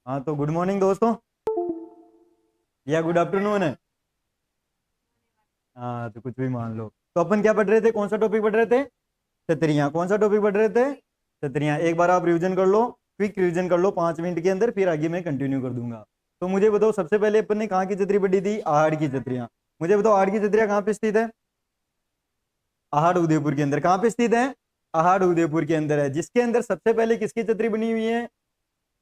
हाँ तो good morning दोस्तों या गुड आफ्टरनून है। हाँ तो कुछ भी मान लो। तो अपन क्या पढ़ रहे थे, कौन सा टॉपिक पढ़ रहे थे? छतरियाँ। कौन सा टॉपिक पढ़ रहे थे? छतरियाँ। एक बार आप रिवीजन कर लो, क्विक रिवीजन कर लो 5 मिनट के अंदर, फिर आगे मैं कंटिन्यू कर दूंगा। तो मुझे बताओ, सबसे पहले अपन ने कहाँ की छतरी पढ़ी थी? आहड़ की छतरियाँ। मुझे बताओ आहड़ की छतरियाँ कहाँ पे स्थित है? आहड़ उदयपुर के अंदर। कहाँ पे स्थित है? आहड़ उदयपुर के अंदर है, जिसके अंदर सबसे पहले किसकी छतरी बनी हुई है?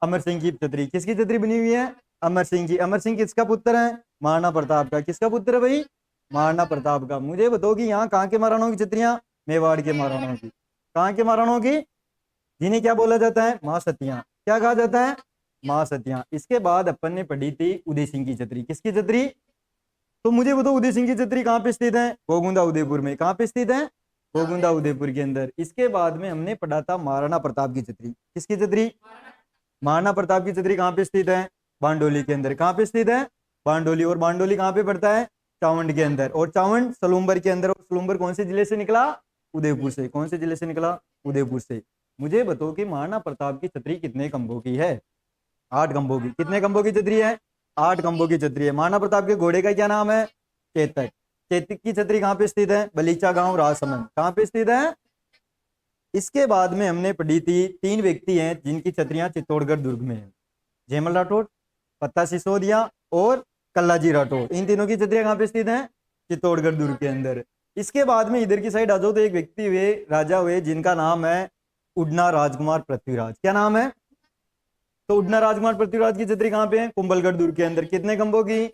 अमर सिंह की छतरी। किसकी छतरी बनी हुई है? अमर सिंह की। अमर सिंह किसका पुत्र है? महाराणा प्रताप का। किसका पुत्र है भाई? महाराणा प्रताप का। मुझे बताओ कि यहाँ कहाँ के महाराणाओं की छतरियां? मेवाड़ के महाराणाओं की। कहाँ के महाराणाओं की? जिन्हें क्या बोला जाता है? महासतियां। क्या कहा जाता है? महासतियां। इसके बाद अपन ने पढ़ी थी उदय सिंह की छतरी। किसकी छतरी? तो मुझे बताओ उदय सिंह की छतरी कहाँ पे स्थित है? गोगुंदा उदयपुर में। कहाँ पे स्थित है? गोगुंदा उदयपुर के अंदर। इसके बाद में हमने पढ़ा था महाराणा प्रताप की छतरी। किसकी छतरी? महाराणा प्रताप की छतरी कहाँ पे स्थित है? बांडोली के अंदर। कहाँ पे स्थित है? बांडोली। और बांडोली कहाँ पे पड़ता है? चावंड के अंदर। और चावंड सलूम्बर के अंदर। और सलूम्बर कौन से जिले से निकला? उदयपुर से। कौन से जिले से निकला? उदयपुर से। मुझे बताओ कि महाराणा प्रताप की छतरी कितने खंभों की है? 8 खंभों की। कितने खंभों की छतरी है? 8 खंभों की छतरी है। महाराणा प्रताप के घोड़े का क्या नाम है? चेतक। चेतक की छतरी कहाँ पे स्थित है? बलीचा गांव राजसमंद। कहाँ पे स्थित है? इसके बाद में हमने पढ़ी थी 3 व्यक्ति हैं जिनकी छतरियां चित्तौड़गढ़ दुर्ग में है। जयमल राठौड़, पत्ता सिसोदिया और कल्लाजी राठौड़। इन तीनों की छतरियां कहाँ पे स्थित हैं? चित्तौड़गढ़ दुर्ग के अंदर। इसके बाद में इधर की साइड आ जाओ तो एक व्यक्ति हुए, राजा हुए, जिनका नाम है उडना राजकुमार पृथ्वीराज। क्या नाम है? तो उडना राजकुमार पृथ्वीराज की छतरी कहाँ पे है? कुंभलगढ़ दुर्ग के अंदर। कितने खंभों की?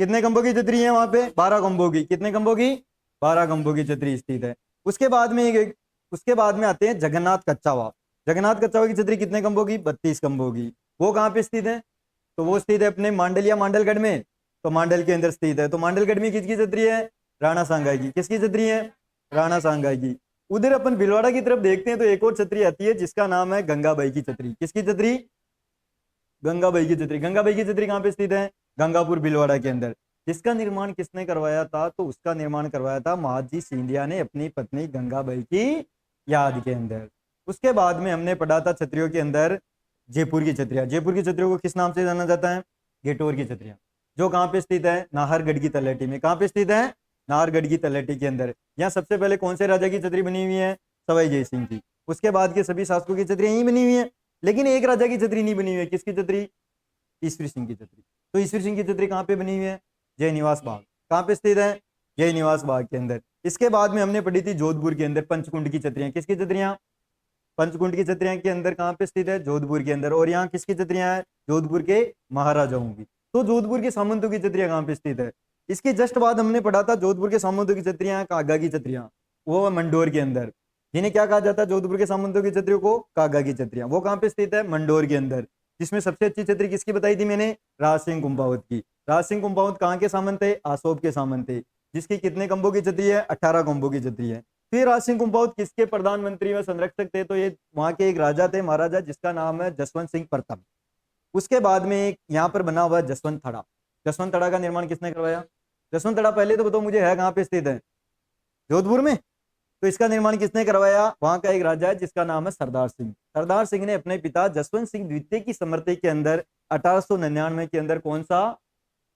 कितने खंभों की छतरी है वहां पे? 12 खंभों की। कितने खंभों की? 12 खंभों की छतरी स्थित है। उसके बाद में उसके बाद में आते हैं जगन्नाथ कच्चावा। जगन्नाथ कच्चावा की छतरी कितने खंभों की? 32 खंभों की। वो कहाँ पे स्थित है? तो वो स्थित है अपने मांडल या मांडलगढ़ में। तो मांडल के अंदर स्थित है। तो मांडलगढ़ में किसकी छतरी है? राणा सांगाई की। किसकी छतरी है? राणा सांगाई की। उधर अपन भिलवाड़ा की तरफ देखते हैं तो एक और छतरी आती है जिसका नाम है गंगाबाई की छतरी। किसकी छतरी? गंगाबाई की छतरी। गंगाबाई की छतरी कहाँ पे स्थित है? गंगापुर भिलवाड़ा के अंदर। जिसका निर्माण किसने करवाया था? तो उसका निर्माण करवाया था महाजी सिंधिया ने अपनी पत्नी गंगाबाई की याद के अंदर। उसके बाद में हमने पढ़ा था छतरियों के अंदर जयपुर की छतरियां। जयपुर की छतरियों को किस नाम से जाना जाता है? गेटोर की छतरियां। जो कहाँ पे स्थित है? नाहरगढ़ की तलहटी में। कहाँ पे स्थित है? नाहरगढ़ की तलहटी के अंदर। यहाँ सबसे पहले कौन से राजा की छतरी बनी हुई है? सवाई जय सिंह की। उसके बाद के सभी शासकों की छतरियां यही बनी हुई है, लेकिन एक राजा की छतरी नहीं बनी हुई है। किसकी छतरी? ईश्वरी सिंह की छतरी। तो ईश्वरी सिंह की छतरी कहाँ पे बनी हुई है? जय निवास बाग। कहाँ पे स्थित है? जय निवास बाग के अंदर। इसके बाद में हमने पढ़ी थी जोधपुर के अंदर पंचकुंड की छतरियां। किसकी छतरियां? पंचकुंड की छतरियां के अंदर कहाँ पे स्थित है? जोधपुर के अंदर। और यहाँ किसकी छतरियां है? जोधपुर के महाराजाओं की। तो जोधपुर के सामंतों की छतरियां कहाँ पे स्थित है? इसके जस्ट बाद हमने पढ़ा था जोधपुर के सामंतों की छतरियां कागा की छतरियां। वो है मंडोर के अंदर। जिन्हें क्या कहा जाता है जोधपुर के सामंतों की छतरियों को? कागा की छतरियां। वो कहाँ पे स्थित है? मंडोर के अंदर। जिसमें सबसे अच्छी छतरी किसकी बताई थी मैंने? राज सिंह कुंभावत की। राज सिंह कुंभावत कहाँ के सामंत थे? आसोब के सामंत थे। जिसकी कितने खंभों की छतरी है? 18 खंभों की छतरी है। फिर राज सिंह कुंभावत किसके प्रधानमंत्री व संरक्षक थे? तो ये वहां के एक राजा थे, महाराजा, जिसका नाम है जसवंत सिंह प्रथम। उसके बाद में एक यहाँ पर बना हुआ है जसवंत थड़ा। जसवंत थड़ा का निर्माण किसने करवाया? जसवंत थड़ा पहले तो बताओ मुझे है कहाँ पे स्थित है? जोधपुर में। तो इसका निर्माण किसने करवाया? वहां का एक राजा है जिसका नाम है सरदार सिंह। सरदार सिंह ने अपने पिता जसवंत सिंह द्वितीय की स्मृति के अंदर 1899 के अंदर कौन सा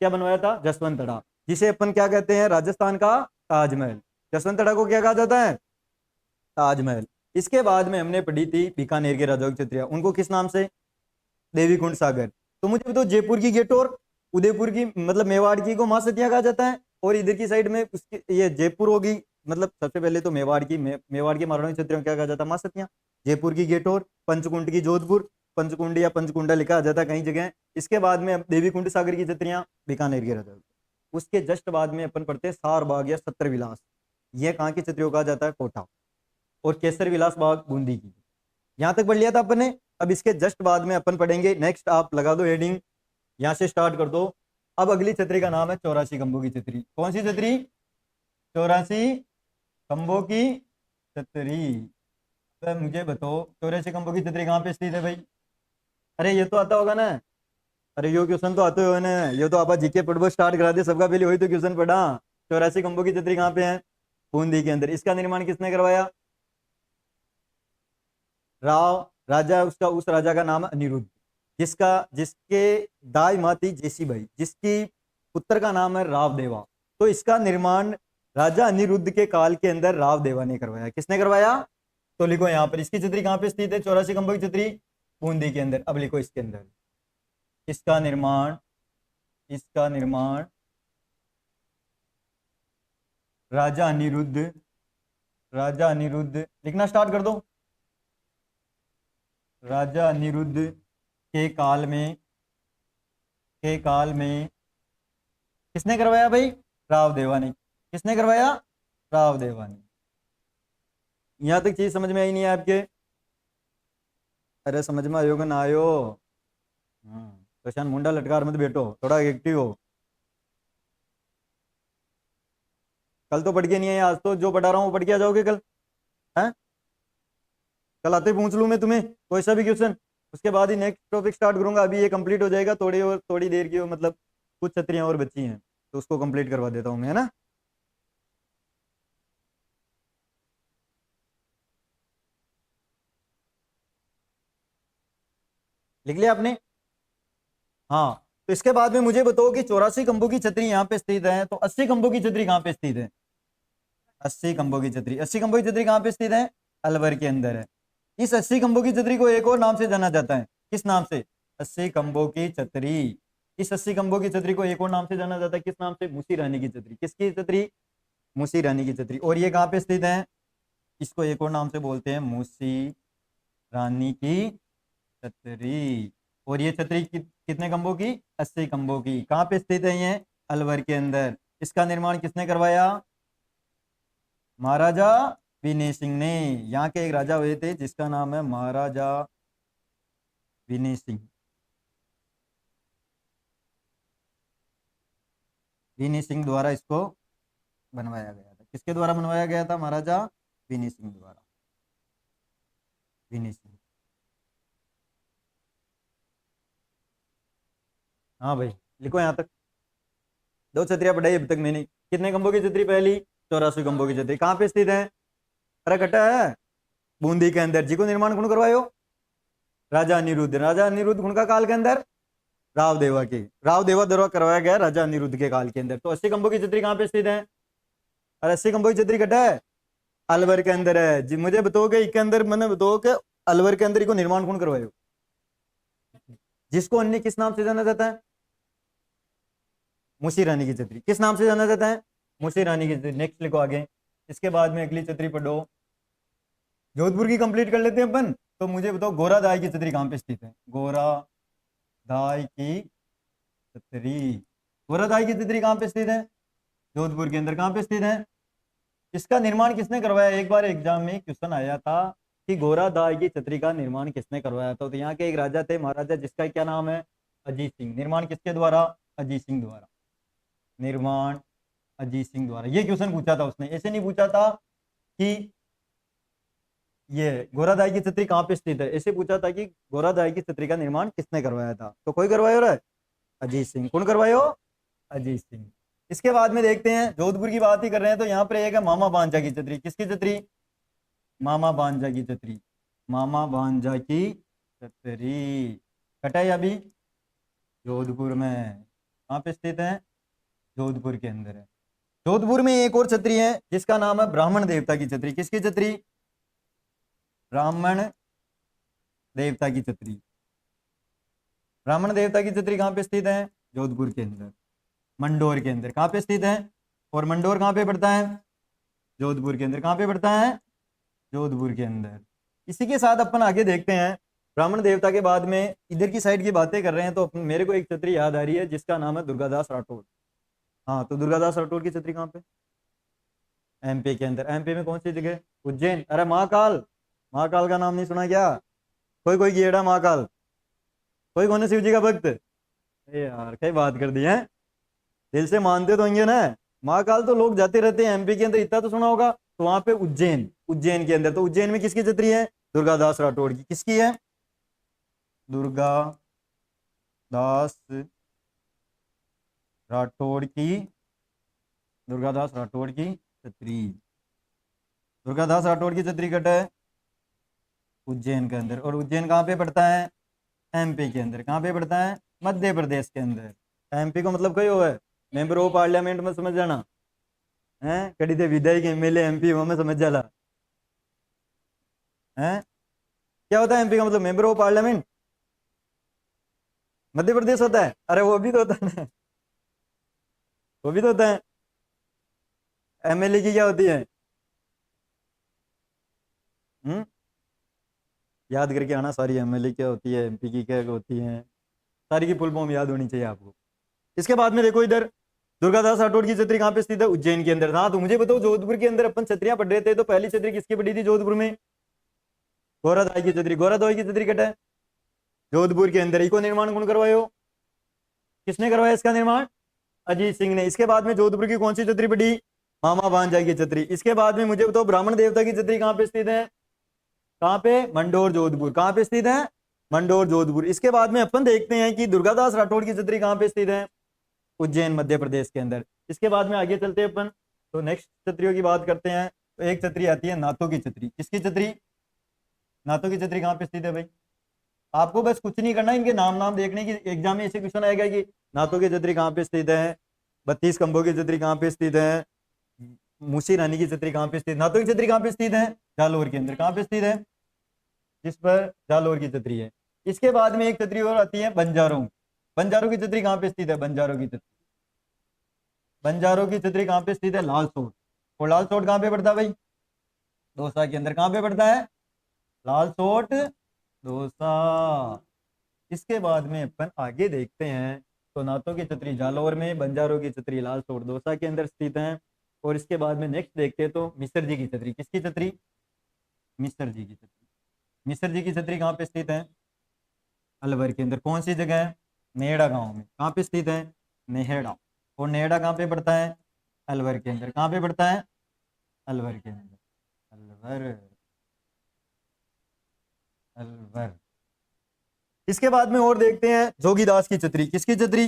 क्या बनवाया था? जसवंत थड़ा, जिसे अपन क्या कहते हैं? राजस्थान का ताजमहल। जसवंत थड़ा को क्या कहा जाता है? ताजमहल। इसके बाद में हमने पढ़ी थी बीकानेर के राजाओं की छतरियां। उनको किस नाम से? देवी कुंड सागर। तो मुझे तो जयपुर की गेटोर, उदयपुर की मतलब मेवाड़ की को महासतियां कहा जाता है। और इधर की साइड में उसकी ये जयपुर होगी। मतलब सबसे पहले तो मेवाड़ की मेवाड़ की महारानी छतरियों क्या कहा जाता है? महासतियां। जयपुर की गेटोर, पंचकुंड की जोधपुर, पंचकुंड या पंचकुंडा लिखा जाता है कई जगह। इसके बाद में देवी कुंड सागर की छतरियां बीकानेर के राजा। उसके जस्ट बाद में अपन पढ़ते हैं सार बाग या सत्र विलास। यह कहाँ की छतरियों कहा जाता है? कोटा। और केसर विलास बाग बूंदी की। यहां तक पढ़ लिया था अपन ने। अब इसके जस्ट बाद में अपन पढ़ेंगे नेक्स्ट, आप लगा दो हेडिंग, यहां से स्टार्ट कर दो। अब अगली छतरी का नाम है 84 खंभों की छतरी। कौन सी छतरी? 84 खंभों की छतरी। तो मुझे बताओ 84 खंभों की छतरी कहाँ पे स्थित है भाई? अरे ये तो आता होगा ना। अरे यो क्वेश्चन तो आते हो ना। ये तो आप जीके पढ़ो स्टार्ट करा दे, सबका पहले वही तो क्वेश्चन पढ़ा। 84 खंभों की छतरी कहाँ पे है? बूंदी के अंदर। इसका निर्माण किसने करवाया? राव राजा, उसका उस राजा का नाम है अनिरुद्ध। जिसके दाई माती जेसीबाई, जिसकी पुत्र का नाम है रावदेवा। तो इसका निर्माण राजा अनिरुद्ध के काल के अंदर रावदेवा ने करवाया। किसने करवाया? तो लिखो यहाँ पर इसकी छतरी कहाँ पे स्थित है? 84 खंभों की छतरी बूंदी के अंदर। अब लिखो इसके अंदर इसका निर्माण राजा अनिरुद्ध लिखना स्टार्ट कर दो। राजा अनिरुद्ध के काल में किसने करवाया भाई? रावदेवा ने। किसने करवाया? रावदेवा ने। यहां तक चीज समझ में आई नहीं है आपके? अरे समझ में आयो कि ना आयो? प्रशांत मुंडा लटकार मत बैठो, थोड़ा एक्टिव हो। कल तो पढ़ के नहीं है, आज तो जो पढ़ा रहा हूँ वो पढ़ के आ जाओगे कल? हैं? कल आते पूछ लूँ मैं तुम्हें कोई सा भी क्वेश्चन, उसके बाद ही नेक्स्ट टॉपिक स्टार्ट करूंगा। अभी ये कंप्लीट हो जाएगा, थोड़ी देर की मतलब कुछ छतरियां और बची हैं तो उसको कंप्लीट करवा देता हूँ मैं, है ना। लिख लिया आपने? हाँ। तो इसके बाद में मुझे बताओ कि 84 खंभों की छतरी यहाँ पे स्थित है, तो 80 खंभों की छतरी कहाँ पे स्थित है? 80 खंभों की छतरी, 80 खंभों की छतरी कहाँ पे स्थित है? अलवर के अंदर है। इस 80 खंभों की छतरी को एक और नाम से जाना जाता है। किस नाम से? 80 खंभों की छतरी। इस 80 खंभों की छतरी को एक और नाम से जाना जाता है। किस नाम से? मूसी रानी की छतरी। किसकी छतरी? मूसी रानी की छतरी। और ये कहाँ पे स्थित है? इसको एक और नाम से बोलते हैं मूसी रानी की छतरी। और ये छतरी कितने खंभों की? 80 खंभों की। कहाँ पे स्थित है ये? अलवर के अंदर। इसका निर्माण किसने करवाया? महाराजा विनय सिंह ने। यहाँ के एक राजा हुए थे जिसका नाम है महाराजा विनय सिंह। विनय सिंह द्वारा इसको बनवाया गया था। किसके द्वारा बनवाया गया था? महाराजा विनय सिंह द्वारा। विनय सिंह। हाँ भाई लिखो यहाँ तक। दो छतरियां पढ़ाई अभी तक मैंने। कितने खंभों की छतरी? पहली 84 खंभों की छतरी। कहाँ पे स्थित है? अरे कटा है बूंदी के अंदर। जी को निर्माण कौन करवायो? राजा अनिरुद्ध। राजा अनिरुद्ध कौन का काल के अंदर? रावदेवा के। रावदेवा द्वारा करवाया गया राजा अनिरुद्ध के काल के अंदर। तो 80 खंभों की छतरी कहाँ पे स्थित है? और 80 खंभों की छतरी कटा है अलवर के अंदर है जी। मुझे बताओगे इसके अंदर, मैंने बताओ कि अलवर के अंदर को निर्माण कौन करवायो? जिसको अन्य किस नाम से जाना जाता है? मूसी रानी की छतरी। किस नाम से जाना जाता है? मूसी रानी की छतरी। नेक्स्ट लिखो आगे। इसके बाद में अगली छतरी पढ़ो। जोधपुर की कंप्लीट कर लेते हैं अपन। तो मुझे बताओ गोरादाई की छतरी कहाँ पे स्थित है? गोरादाई की छतरी। गोरादाई की छतरी कहाँ पे स्थित है? जोधपुर के अंदर। कहाँ पे स्थित है? इसका निर्माण किसने करवाया? एक बार एग्जाम में क्वेश्चन आया था कि गोरादाई की छतरी का निर्माण किसने करवाया था। तो यहाँ के एक राजा थे महाराजा, जिसका क्या नाम है? अजीत सिंह। निर्माण किसके द्वारा? अजीत सिंह द्वारा। निर्माण अजीत सिंह द्वारा। ये क्वेश्चन पूछा था उसने। ऐसे नहीं पूछा था कि ये गोरादाई की छतरी कहाँ पे स्थित है, ऐसे पूछा था कि गोरादाई की छतरी का निर्माण किसने करवाया था। तो कोई करवायो रहा है? अजीत सिंह। कौन करवायो? अजीत सिंह। इसके बाद में देखते हैं, जोधपुर की बात ही कर रहे हैं तो यहाँ पर एक है मामा भांजा की छतरी। किसकी छतरी? मामा भांजा की छतरी। मामा भांजा की छतरी कटा है अभी जोधपुर में। कहाँ पे स्थित है? जोधपुर के अंदर है। जोधपुर में एक और छतरी है जिसका नाम है ब्राह्मण देवता की छतरी। किसकी छतरी? ब्राह्मण देवता की छतरी। ब्राह्मण देवता की छतरी कहाँ पे स्थित है? जोधपुर के अंदर, मंडोर के अंदर। कहाँ पे स्थित है? और मंडोर कहाँ पे पड़ता है? जोधपुर के अंदर। कहाँ पे पड़ता है? जोधपुर के अंदर। इसी के साथ अपन आगे देखते हैं। ब्राह्मण देवता के बाद में इधर की साइड की बातें कर रहे हैं तो मेरे को एक छतरी याद आ रही है जिसका नाम है दुर्गादास राठौड़। हाँ, तो दुर्गादास राठौड़ की छतरी कहाँ पे? एमपी के अंदर। एमपी में कौन सी जगह? उज्जैन। अरे महाकाल। महाकाल का नाम नहीं सुना क्या? कोई कोई गेड़ा महाकाल। कोई कौन है शिव जी का भक्त? अरे यार कई बात कर दी है। दिल से मानते तो होंगे ना। महाकाल तो लोग जाते रहते हैं एमपी के अंदर, इतना तो सुना होगा। तो वहां पे उज्जैन, उज्जैन के अंदर। तो उज्जैन में किसकी छतरी है? दुर्गादास राठौड़ की। किसकी है? दुर्गा दास राठौड़ की। दुर्गादास राठौड़ की छतरी। दुर्गादास राठौड़ की छतरी कट है उज्जैन के अंदर। और उज्जैन कहाँ पे पड़ता है? एमपी के अंदर। कहाँ पे पड़ता है? मध्य प्रदेश के अंदर। एमपी को मतलब कई है, मेंबर ऑफ पार्लियामेंट में समझ जाना है, कड़ी थे विधायक एमएलए एमपी वो में समझ जाला है। क्या होता है एमपी का मतलब? Member of parliament. Madhya Pradesh होता है, अरे वो भी तो होता है ना, वो भी तो होता है। एमएलए की क्या होती है? हम्म, याद करके आना सारी, एमएलए क्या होती है, एमपी की क्या होती है, सारी की फुल फॉर्म याद होनी चाहिए आपको। इसके बाद में देखो इधर, दुर्गादास राठौड़ की छतरी कहाँ पे स्थित है? उज्जैन के अंदर। हाँ तो मुझे बताओ, जोधपुर के अंदर अपन छतरियां पढ़ रहे थे, तो पहली छतरी किसकी पड़ी थी जोधपुर में? गोरादाई की छतरी। गोरादाई की छतरी कट है जोधपुर के अंदर। इको निर्माण कौन करवायो? किसने करवाया इसका निर्माण? अजीत सिंह ने। इसके बाद में जोधपुर की कौन सी छतरी पड़ी? मामा भांजा की छतरी। इसके बाद में मुझे बताओ, ब्राह्मण देवता की छतरी कहाँ पे स्थित है? कहाँ पे? मंडोर जोधपुर। कहाँ पे स्थित है? मंडोर जोधपुर। इसके बाद में अपन देखते हैं कि दुर्गादास राठौड़ की छतरी कहाँ पे स्थित है? उज्जैन मध्य प्रदेश के अंदर। इसके बाद में आगे चलते हैं अपन, तो नेक्स्ट छतरियों की बात करते हैं। तो एक छतरी आती है नाथों की छतरी। किसकी छतरी? नाथों की छतरी कहाँ पे स्थित है भाई? आपको बस कुछ नहीं करना, इनके नाम नाम देखने की, एग्जाम में ऐसे क्वेश्चन आएगा कि नाथों की छतरी कहाँ पे स्थित है, 32 खंभों की छतरी कहाँ पे स्थित है, मूसी रानी की छतरी कहाँ पे स्थित, नाथों की छतरी कहाँ पे स्थित है? जालोर के अंदर। कहाँ पे स्थित है? जिस पर जालोर की छतरी है। इसके बाद में एक छतरी और आती है बंजारों। बंजारों की छतरी कहाँ पे स्थित है? बंजारों की छतरी, बंजारों की छतरी कहाँ पे स्थित है? लाल सोट। और लाल सोट कहाँ पे पड़ता है भाई? दौसा के अंदर। कहाँ पे पड़ता है? लाल सोट, दौसा। इसके बाद में अपन आगे देखते हैं, तो नाथों की छतरी जालौर में, बंजारों की छतरी लाल सोट दौसा के अंदर स्थित है। और इसके बाद में नेक्स्ट देखते हैं, तो मिसर जी की छतरी। किसकी छतरी? मिसर जी की छतरी। मिसर जी की छतरी कहाँ पे स्थित है? अलवर के अंदर। कौन सी जगह है? नेहड़ा गांव में। कहाँ पे स्थित है? नेहड़ा। और नेहड़ा कहाँ पे पड़ता है? अलवर के अंदर। कहाँ पे पड़ता है? अलवर के अंदर। अलवर, अलवर। इसके बाद में और देखते हैं जोगीदास की छतरी। किसकी छतरी?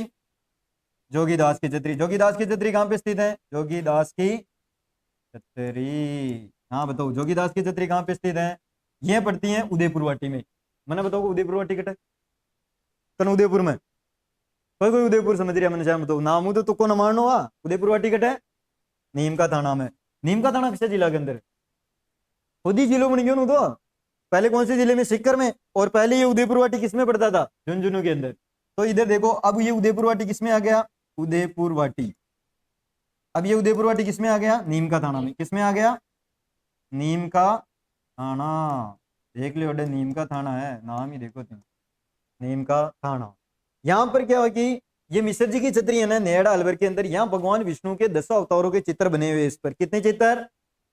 जोगीदास की छतरी। जोगीदास की छतरी कहाँ पे स्थित है? जोगीदास की छतरी। हाँ बताओ, जोगीदास की छतरी कहाँ पे स्थित है? ये पड़ती है उदयपुर वाटी में। मैंने बताओ उदयपुर वाटी कट है कन उदयपुर में। कोई कोई उदयपुर समझ रहा है, मैंने बताओ नाम तो तुक्को न मारनो हुआ। उदयपुर वाटी कट है नीम का थाना में। नीम का थाना किस जिला के अंदर? खुद ही जिलो बन गयो नु तो। पहले कौन से जिले में? सीकर में। और पहले ये उदयपुर वाटी किस में पड़ता था? झुंझुनू के अंदर। तो इधर देखो, अब ये उदयपुर वाटी किस में आ गया? उदयपुर वाटी। अब ये उदयपुर वाटी किस में आ गया? नीम का थाना में। किस में आ गया? नीम का थाना। देख लो बेटे, नीम का थाना है, नाम ही देखो तुम, नीम का थाना। यहाँ पर क्या हुआ कि ये मिश्र जी की छतरी है ना, नेहड़ा अलवर के अंदर। यहाँ भगवान विष्णु के 10 अवतारों के चित्र बने हुए हैं। इस पर कितने चित्र?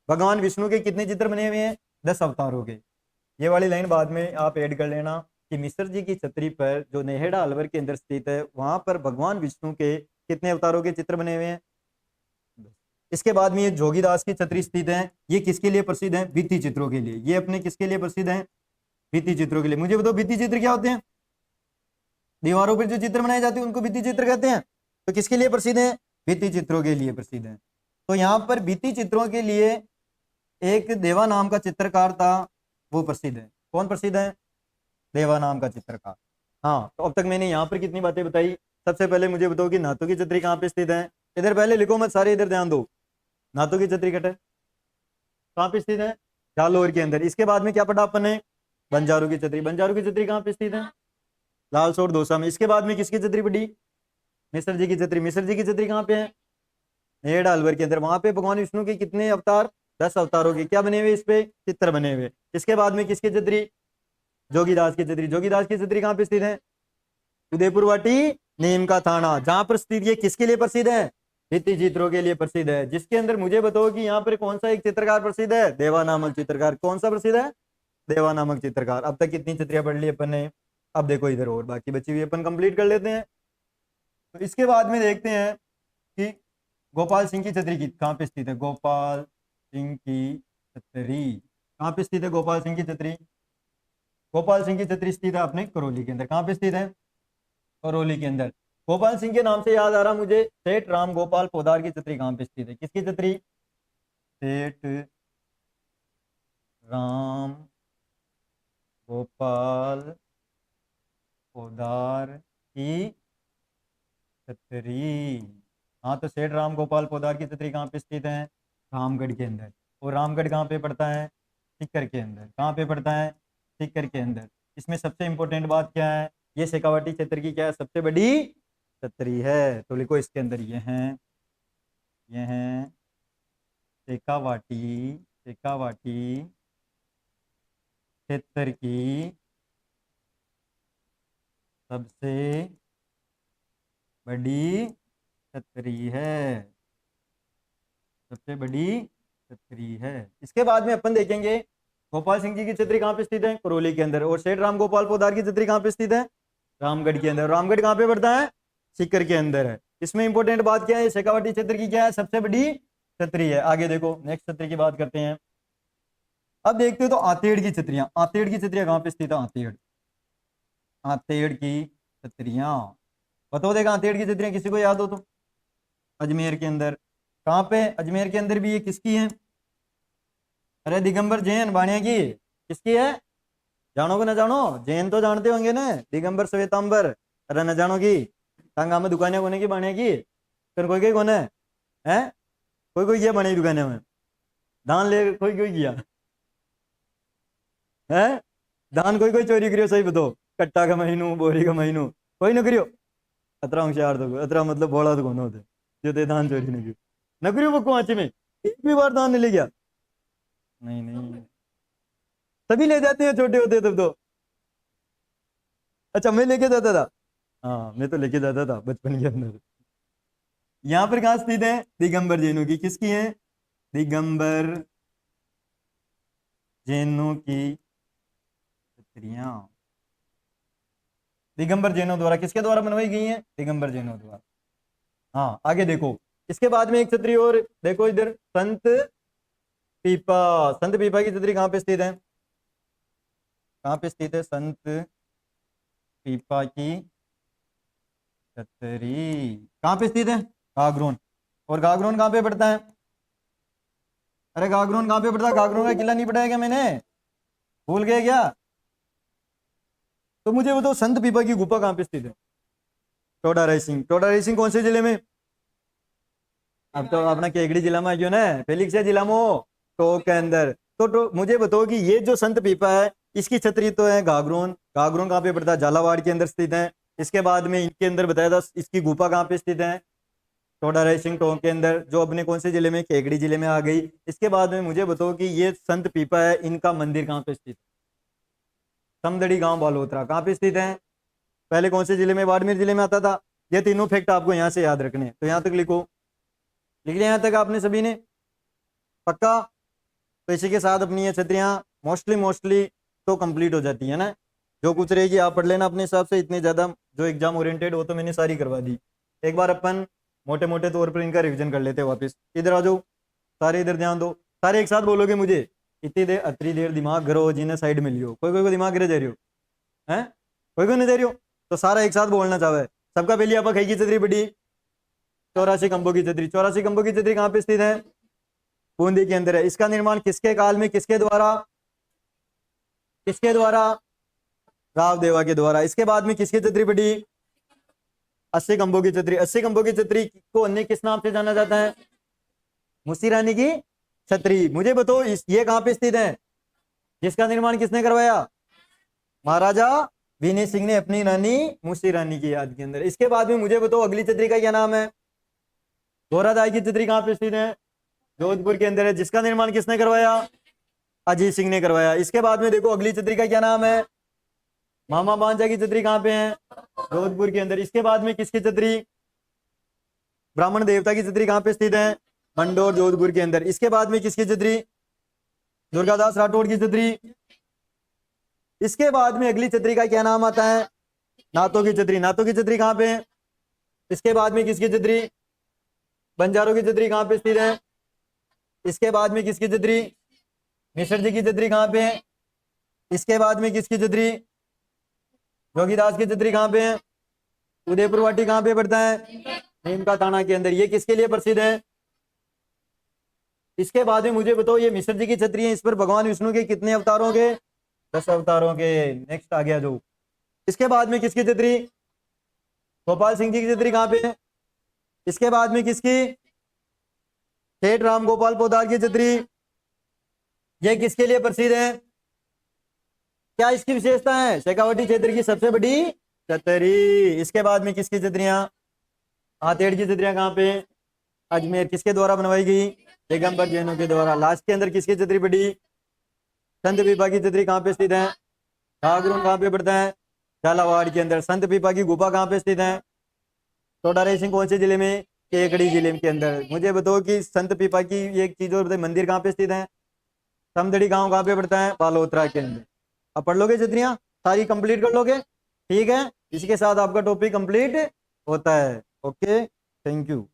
भगवान विष्णु के कितने चित्र बने हुए हैं? 10 अवतारों के। ये वाली लाइन बाद में आप ऐड कर लेना कि मिश्र जी की छतरी पर, जो नेहड़ा अलवर के अंदर स्थित है, वहां पर भगवान विष्णु के कितने अवतारों के चित्र बने हुए हैं? इसके बाद में ये जोगीदास की छतरी स्थित है। ये किसके लिए प्रसिद्ध है? भित्ति चित्रों के लिए। ये अपने किसके लिए प्रसिद्ध है? भित्ति चित्रों के लिए। मुझे बताओ भित्ति चित्र क्या होते हैं? दीवारों पर जो चित्र बनाए जाते हैं उनको भित्ति चित्र कहते हैं। तो किसके लिए प्रसिद्ध है? भित्ति चित्रों के लिए प्रसिद्ध है। तो यहाँ पर भित्ति चित्रों के लिए एक देवा नाम का चित्रकार था, वो प्रसिद्ध है। कौन प्रसिद्ध है? देवा नाम का चित्रकार। हाँ तो अब तक मैंने यहाँ पर कितनी बातें बताई। सबसे पहले मुझे बताओ कि नाथों की छतरी कहाँ पे स्थित है? इधर पहले लिखो मत, सारे इधर ध्यान दो। नाथों की छतरी कट है कहाँ पे स्थित है? जालोर के अंदर। इसके बाद में क्या पढ़ा अपन ने? बंजारों की छतरी। बंजारों की छतरी कहाँ पे स्थित है? लाल सोट दौसा में। इसके बाद में किसकी छतरी पड़ी? मिश्र जी की छतरी। मिश्र जी की छतरी कहाँ पे है? नेहड़ा अलवर के अंदर। वहां पे भगवान विष्णु के कितने अवतार? 10 अवतारों के क्या बने हुए? इस पे चित्र बने हुए। इसके बाद में किसकी छतरी? जोगीदास की छतरी। जोगीदास की छतरी कहाँ पे स्थित है? उदयपुर वाटी, नीम का थाना। जहां पर स्थित ये किसके लिए प्रसिद्ध है? भित्ति चित्रों के लिए प्रसिद्ध है। जिसके अंदर मुझे बताओ कि यहाँ पर कौन सा एक चित्रकार प्रसिद्ध है? देवा नामक चित्रकार। कौन सा प्रसिद्ध है? देवा नामक चित्रकार। अब तक कितनी छतरियां पढ़ ली अपन ने? अब देखो इधर और बाकी बची हुई अपन कंप्लीट कर लेते हैं। तो इसके बाद में देखते हैं कि गोपाल सिंह की छतरी की कहाँ पे स्थित है? गोपाल सिंह की छतरी कहाँ पे स्थित है? गोपाल सिंह की छतरी, गोपाल सिंह की छतरी स्थित है अपने करौली के अंदर। कहाँ पे स्थित है? करौली के अंदर। गोपाल सिंह के नाम से याद आ रहा मुझे, सेठ राम गोपाल पोदार की छतरी कहाँ पे स्थित है? किसकी छतरी? सेठ राम गोपाल पोदार की छतरी। हाँ, तो सेठ राम गोपाल पोदार की छतरी कहाँ पे स्थित है? रामगढ़ के अंदर। और रामगढ़ कहाँ पे पड़ता है? सीकर के अंदर। कहाँ पे पड़ता है? सीकर के अंदर। इसमें सबसे इंपॉर्टेंट बात क्या है? ये शेखावाटी क्षेत्र की क्या है? सबसे बड़ी छतरी है। तो लिखो इसके अंदर ये हैं शेखावाटी, शेखावाटी क्षेत्र की सबसे बड़ी छतरी है, सबसे बड़ी छतरी है। इसके बाद में अपन देखेंगे गोपाल सिंह जी की छतरी कहाँ पे स्थित है? करौली के अंदर। और सेठ राम गोपाल पोदार की छतरी कहाँ पे स्थित है? रामगढ़ के अंदर। रामगढ़ कहाँ पे पड़ता है? सीकर के अंदर है। इसमें इंपॉर्टेंट बात क्या है? शेखावाटी क्षेत्र की क्या है? सबसे बड़ी छतरी है। आगे देखो, नेक्स्ट छतरी की बात करते हैं। अब देखते हो तो आतेड़ की छतरियां। आतेड़ की छतरियां कहाँ पे स्थित है? आतेड़, आतेड़ की छतरियां बताओ। देखा आतेड़ की छतरियां किसी को याद हो तो? अजमेर के अंदर। कहाँ पे? अजमेर के अंदर भी ये किसकी है? अरे दिगंबर जैन बाणिया की। किसकी है? जानो को न जानो? जैन तो जानते होंगे ना, दिगंबर श्वेतांबर। अरे न जानो की टांगा में दुकानें कोने की बाणिया की? फिर कोई कोई कोने है? कोई कोई किया बनी दुकानें में? दान ले कोई कोई किया है? दान कोई कोई चोरी करियो? सही बताओ। कट्टा का महीनू, बोरी का महीनू, कोई न करियो? अतरा होशियार तो अतरा मतलब भोला तो कौन होते जो ते दान चोरी नहीं करियो। न करियो वो कुआचे में एक भी बार दान नहीं ले गया? नहीं नहीं, तभी ले जाते हैं छोटे होते तब तो। अच्छा, मैं लेके जाता था। हाँ, मैं तो लेके जाता था बचपन के अंदर। यहाँ पर कहाँ स्थित है? दिगंबर जैनों की। किसकी है? दिगंबर जैनों की छतरियां। दिगंबर जैनों द्वारा, किसके द्वारा बनवाई गई है? दिगंबर जैनों द्वारा। हाँ, आगे देखो। इसके बाद में एक छतरी और देखो इधर, संत पीपा। संत पीपा की छतरी कहाँ पे स्थित है? कहाँ पे स्थित है संत पीपा की छतरी? कहाँ पे स्थित है? गागरोन। और गागरोन कहाँ पे पड़ता है? अरे गागरोन कहाँ पे पड़ता है? गागरोन का किला नहीं पढ़ाया क्या मैंने? भूल गए क्या? तो मुझे बताओ संत पीपा की गुफा कहाँ पे स्थित है? टोडा रायसिंह। टोडा रायसिंह कौन से जिले में? अब तो अपना केकड़ी जिला में आ गयो ना, फेलिक्स जिला में टोक के अंदर। तो मुझे बताओ कि ये जो संत पीपा है इसकी छतरी तो है गागरोन। गागरोन कहाँ पे पड़ता है? झालावाड़ के अंदर स्थित है। इसके बाद में इनके अंदर बताया था इसकी गुफा कहाँ पे स्थित है? टोडा रायसिंह टोक के अंदर, जो अपने कौन से जिले में? केकड़ी जिले में आ गई। इसके बाद में मुझे बताओ कि ये संत पीपा है, इनका मंदिर कहाँ पे स्थित है? समदड़ी गांव बालोतरा। कहाँ पे स्थित है? पहले कौन से जिले में? बाड़मेर जिले में आता था। ये तीनों फैक्ट आपको यहाँ से याद रखने हैं। तो यहाँ तक लिखो, लिख लिया यहाँ तक आपने सभी ने? पक्का? तो इसी के साथ अपनी ये छतरियाँ मोस्टली मोस्टली तो कंप्लीट हो जाती है ना। जो कुछ रहेगी आप पढ़ लेना अपने हिसाब से। इतने ज़्यादा जो एग्जाम ओरिएंटेड हो तो मैंने सारी करवा दी। एक बार अपन मोटे मोटे तौर पर इनका रिवीजन कर लेते हैं वापस। इधर आ जाओ, सारे इधर ध्यान दो। सारे एक साथ बोलोगे मुझे, इतनी देर अतरी देर दिमाग घरो जिन्हें साइड में लियो। कोई कोई को दिमाग घरे दे रही हो है? कोई कोई नहीं दे रही हो? तो सारा एक साथ बोलना चाहे। सबका पहले आप कहीं की छतरी बड़ी? 84 खंभों की छतरी। 84 खंभों की छतरी कहाँ पे स्थित है? बूंदी के अंदर है। इसका निर्माण किसके काल में, किसके द्वारा? किसके द्वारा? राव देवा के द्वारा। इसके बाद में किसकी छतरी बड़ी? 80 खंभों की छतरी। 80 खंभों की छतरी को अन्य किस नाम से जाना जाता है? मुसी रानी की छतरी। मुझे बताओ ये कहाँ पे स्थित है? जिसका निर्माण किसने करवाया? महाराजा विनय सिंह ने अपनी रानी मुसी रानी की याद के अंदर। इसके बाद में मुझे बताओ अगली छतरी का क्या नाम है? घोरादाई की छतरी कहाँ पे स्थित है? जोधपुर के अंदर है। जिसका निर्माण किसने करवाया? अजीत सिंह ने करवाया। इसके बाद में देखो अगली छतरी का क्या नाम है? मामा बांजा की छतरी कहाँ पे है? जोधपुर के अंदर। इसके बाद में किसकी छतरी? ब्राह्मण देवता की छतरी कहाँ पे स्थित है? मंडोर जोधपुर के अंदर। इसके बाद में किसकी छतरी? दुर्गादास राठौड़ की छतरी। इसके बाद में अगली छतरी का क्या नाम आता है? नाथों की छतरी। नाथों की छतरी कहाँ पे है? इसके बाद में किसकी छतरी? बंजारों की छतरी कहाँ पे स्थित है? इसके बाद में किसकी छतरी? मिश्र जी की छतरी कहाँ पे है? इसके बाद में किसकी छतरी? जोगीदास की छतरी कहाँ पे है? उदयपुर वाटी कहाँ पे पड़ता है? नीम का थाना के अंदर। ये किसके लिए प्रसिद्ध है? इसके बाद में मुझे बताओ ये मिश्र जी की छतरी है, इस पर भगवान विष्णु के कितने अवतारों के? 10 अवतारों के। नेक्स्ट आ गया जो इसके बाद में किसकी छतरी, गोपाल सिंह जी की छतरी कहां पे है, इसके बाद में किसकी, सेठ राम गोपाल पोदार की छतरी, ये किसके लिए प्रसिद्ध है, क्या इसकी विशेषता है, शेखावटी क्षेत्र की सबसे बड़ी छतरी। इसके बाद में किसकी छतरियां, हाथेड़ की छतरियां कहां पे, अजमेर, किसके द्वारा बनवाई गई, पैगंबर जैनों के द्वारा। लास्ट के अंदर किसकी छतरी पड़ी, संत पीपा की छतरी कहां पे स्थित है, ठाकुर कहां पे पड़ता है, झालावाड़ के अंदर। संत पीपा की गुफा कहां पे स्थित है, टोडा रेसिंग कौन से जिले में, केकड़ी जिले के अंदर। मुझे बताओ कि संत पीपा की एक चीज और बताइए, मंदिर कहां पे स्थित है, समदड़ी गांव कहां पे पड़ता है, बालोतरा के अंदर। अब पढ़ लोगे छतरियां सारी कंप्लीट कर लोगे, ठीक है। इसके साथ आपका टॉपिक कंप्लीट होता है। Okay, thank you.